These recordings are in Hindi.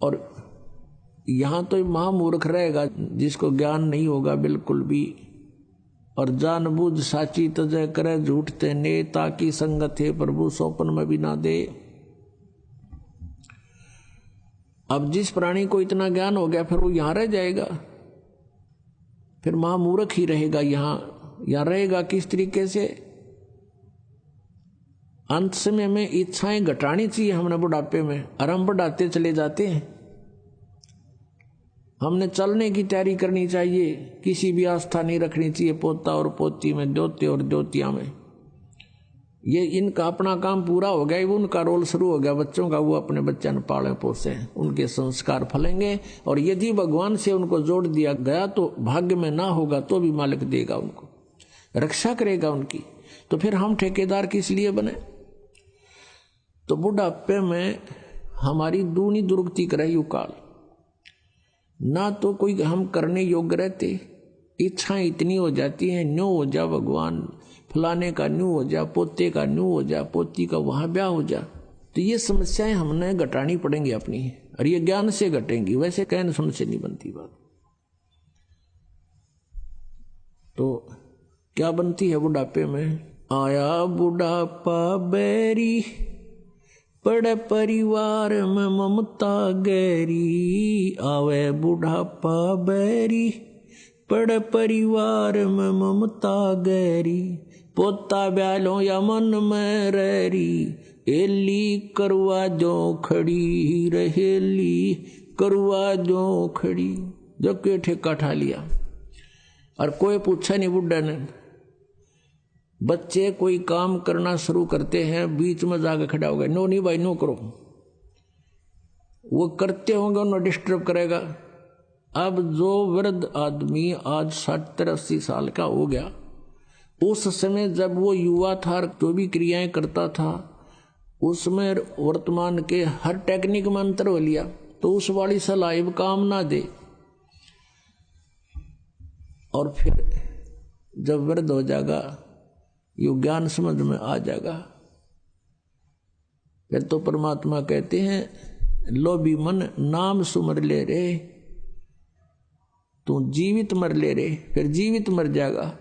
और यहां तो महामूर्ख रहेगा जिसको ज्ञान नहीं होगा बिल्कुल भी। और जानबूझ साची तजय करे झूठ ते ने, ताकि संगत है प्रभु सौपन में भी ना दे। अब जिस प्राणी को इतना ज्ञान हो गया फिर वो यहां रह जाएगा, फिर महामूर्ख ही रहेगा। यहां रहेगा किस तरीके से? अंत समय में इच्छाएं घटानी चाहिए हमने बुढ़ापे में, और हम बढ़ाते चले जाते हैं। हमने चलने की तैयारी करनी चाहिए, किसी भी आस्था नहीं रखनी चाहिए पोता और पोती में, द्योते और द्योतिया में। ये इनका अपना काम पूरा हो गया, उनका रोल शुरू हो गया बच्चों का। वो अपने बच्चे न पाले पोसे, उनके संस्कार फलेंगे। और यदि भगवान से उनको जोड़ दिया गया तो भाग्य में ना होगा तो भी मालिक देगा, उनको रक्षा करेगा उनकी। तो फिर हम ठेकेदार किस लिए बने? तो बुढ़ापे में हमारी दूनी दुर्गति करे युकाल, ना तो कोई हम करने योग्य रहते। इच्छाएं इतनी हो जाती हैं, न्यू हो जा भगवान, फलाने का न्यू हो जा, पोते का न्यू हो जा, पोती का वहां ब्याह हो जा। तो ये समस्याएं हमने घटानी पड़ेंगी अपनी, और ये ज्ञान से घटेंगी, वैसे कहने सुन से नहीं बनती बात। तो क्या बनती है बुढ़ापे में? आया बुढ़ापा बैरी, पड़े परिवार में ममता गहरी। आवे बुढ़ापा बैरी, पड़े परिवार में ममता गहरी। पोता ब्यालो या मन में रहरी, एली करवा जो खड़ी रहेली, करवा जो खड़ी। जो के ठेका ठा लिया, और कोई पूछा नहीं बुढ़ा ने। बच्चे कोई काम करना शुरू करते हैं, बीच में जाकर खड़ा हो गए, नो नहीं भाई नो करो। वो करते होंगे, उन्हें डिस्टर्ब करेगा। अब जो वृद्ध आदमी आज 70-80 साल का हो गया, उस समय जब वो युवा था, जो भी क्रियाएं करता था, उसमें वर्तमान के हर टेक्निक में अंतर हो लिया। तो उस वाली सलाह काम ना दे। और फिर जब वृद्ध हो जाएगा, यू ज्ञान समझ में आ जाएगा, फिर तो परमात्मा कहते हैं, लोभी मन नाम सुमर ले रे, तू जीवित मर ले रे। फिर जीवित मर जाएगा।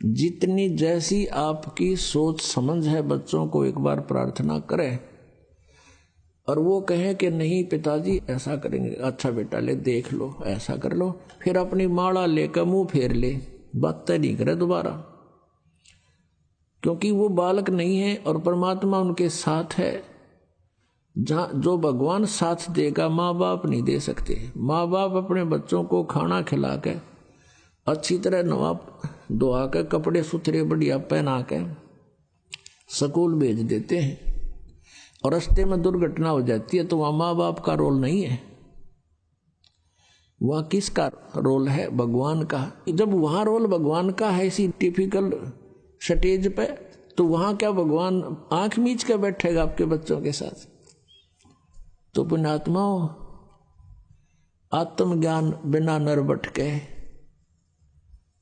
जितनी जैसी आपकी सोच समझ है, बच्चों को एक बार प्रार्थना करें और वो कहें कि नहीं पिताजी ऐसा करेंगे, अच्छा बेटा ले देख लो, ऐसा कर लो, फिर अपनी माला लेकर मुंह फेर ले, बातें नहीं करे दोबारा। क्योंकि वो बालक नहीं है और परमात्मा उनके साथ है। जहां जो भगवान साथ देगा माँ बाप नहीं दे सकते। माँ बाप अपने बच्चों को खाना खिला के, अच्छी तरह नवा धोआ के, कपड़े सुथरे बढ़िया पहना के स्कूल भेज देते हैं, और रास्ते में दुर्घटना हो जाती है तो वहां माँ बाप का रोल नहीं है, वहां किसका रोल है? भगवान का। जब वहां रोल भगवान का है इसी टिपिकल स्टेज पे, तो वहां क्या भगवान आंख मीच के बैठेगा आपके बच्चों के साथ? तो पुण्यात्माओं, आत्मज्ञान बिना नर भटके,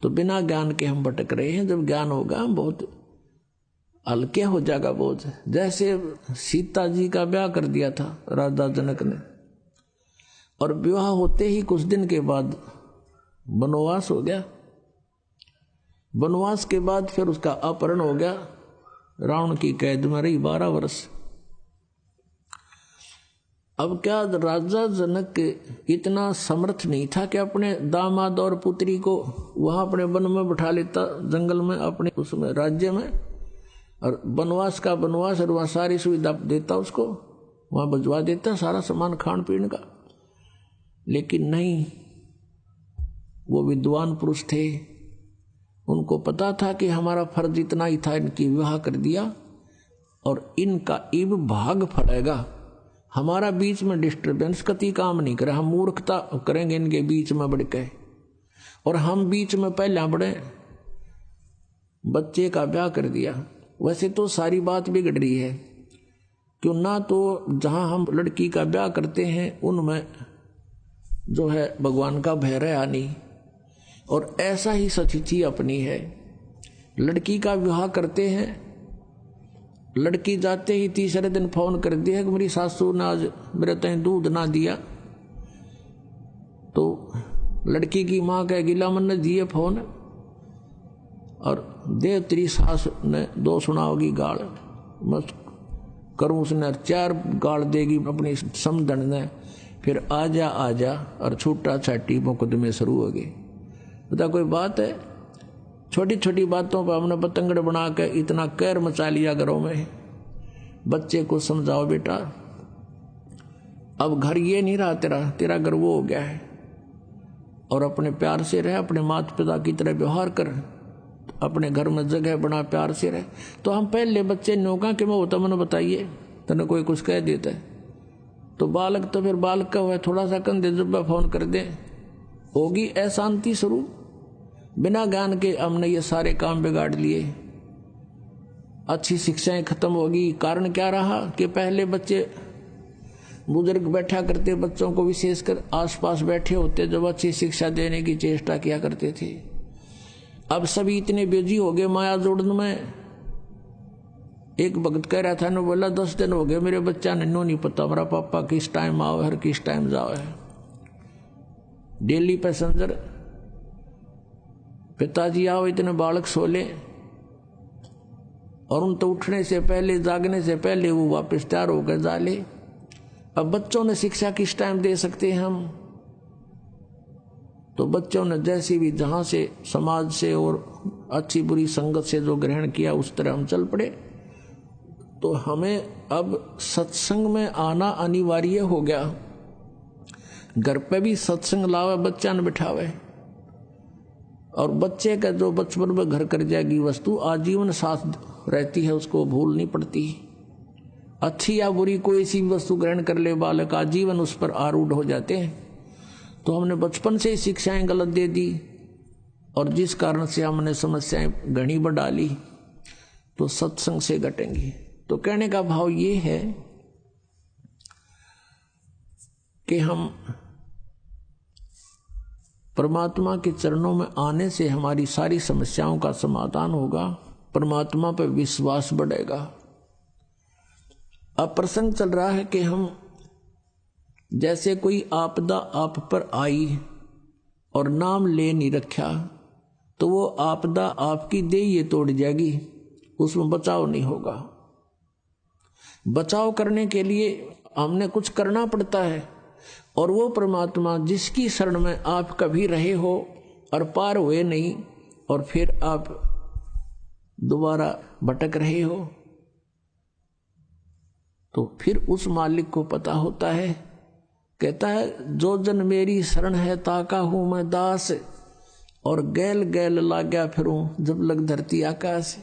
तो बिना ज्ञान के हम भटक रहे हैं। जब ज्ञान होगा हम बहुत हल्के हो जाएगा बोझ। जैसे सीता जी का ब्याह कर दिया था राजा जनक ने, और विवाह होते ही कुछ दिन के बाद वनवास हो गया। वनवास के बाद फिर उसका अपहरण हो गया, रावण की कैद में रही 12 वर्ष। अब क्या राजा जनक इतना समर्थ नहीं था कि अपने दामाद और पुत्री को वहां अपने वन में बैठा लेता, जंगल में, अपने उसमें राज्य में, और वनवास का वनवास, और वहां सारी सुविधा देता, उसको वहां भिजवा देता सारा सामान खान पीने का। लेकिन नहीं, वो विद्वान पुरुष थे, उनको पता था कि हमारा फर्ज इतना ही था, इनकी विवाह कर दिया और इनका इब भाग फड़ेगा। हमारा बीच में डिस्टर्बेंस कति काम नहीं करे, हम मूर्खता करेंगे इनके बीच में बढ़ के, और हम बीच में पहले बढ़े, बच्चे का ब्याह कर दिया। वैसे तो सारी बात बिगड़ रही है, क्यों ना तो जहां हम लड़की का ब्याह करते हैं उनमें जो है भगवान का भय रहा नहीं, और ऐसा ही सतिथि अपनी है। लड़की का विवाह करते हैं लड़की जाते ही तीसरे दिन फोन कर दिया कि मेरी सासू ने आज मेरे तय दूध ना दिया। तो लड़की की माँ कह गिला मन ने दिए फोन और देव तेरी सास ने 2 सुनाओगी गाल, मत करूँ उसने 4 गाल देगी अपनी समझन ने, फिर आजा और छूटा छाटी मुकदमे शुरू हो गए। बता कोई बात है? छोटी छोटी बातों पर हमने पतंगड़ बना के इतना कहर मचा लिया घरों में। बच्चे को समझाओ बेटा अब घर ये नहीं रहा तेरा घर वो हो गया है, और अपने प्यार से रह, अपने माता पिता की तरह व्यवहार कर, अपने घर में जगह बना, प्यार से रह। तो हम पहले बच्चे नौका के में होता मैंने बताइए तने कोई कुछ कह देता है तो बालक तो फिर बालक का हुआ, थोड़ा सा कंधे जुब्बा फोन कर दे होगी अशांति शुरू। बिना ज्ञान के हमने ये सारे काम बिगाड़ लिए, अच्छी शिक्षाएं खत्म होगी। कारण क्या रहा कि पहले बच्चे बुजुर्ग बैठा करते, बच्चों को विशेषकर आसपास बैठे होते जब अच्छी शिक्षा देने की चेष्टा किया करते थे। अब सभी इतने बिजी हो गए माया जोड़ने में। एक भक्त कह रहा था, बोला 10 दिन हो गए मेरे बच्चा ने नो नहीं पता हमारा पापा किस टाइम आओ है किस टाइम जाओ है। डेली पैसेंजर, पिताजी आओ इतने बालक सोले, और उन तो उठने से पहले जागने से पहले वो वापस तैयार होकर जा ले। अब बच्चों ने शिक्षा किस टाइम दे सकते हैं हम? तो बच्चों ने जैसे भी जहां से समाज से और अच्छी बुरी संगत से जो ग्रहण किया उस तरह हम चल पड़े। तो हमें अब सत्संग में आना अनिवार्य हो गया। घर पे भी सत्संग लावे, बच्चा न बिठावे, और बच्चे का जो बचपन में घर कर जाएगी वस्तु आजीवन साथ रहती है, उसको भूल नहीं पड़ती। अच्छी या बुरी कोई सी वस्तु ग्रहण कर ले बालक, आजीवन उस पर आरूढ़ हो जाते हैं। तो हमने बचपन से ही शिक्षाएं गलत दे दी, और जिस कारण से हमने समस्याएं घनी बढ़ा ली, तो सत्संग से घटेंगी। तो कहने का भाव ये है कि हम परमात्मा के चरणों में आने से हमारी सारी समस्याओं का समाधान होगा, परमात्मा पर विश्वास बढ़ेगा। अब प्रसंग चल रहा है कि हम जैसे कोई आपदा आप पर आई और नाम ले नहीं रखा, तो वो आपदा आपकी देह तोड़ जाएगी, उसमें बचाव नहीं होगा। बचाव करने के लिए हमने कुछ करना पड़ता है, और वो परमात्मा जिसकी शरण में आप कभी रहे हो और पार हुए नहीं, और फिर आप दोबारा भटक रहे हो, तो फिर उस मालिक को पता होता है। कहता है जो जन मेरी शरण है ताका हूं मैं दास, और गैल गैल लाग्या फिरूं जब लग धरती आकाश।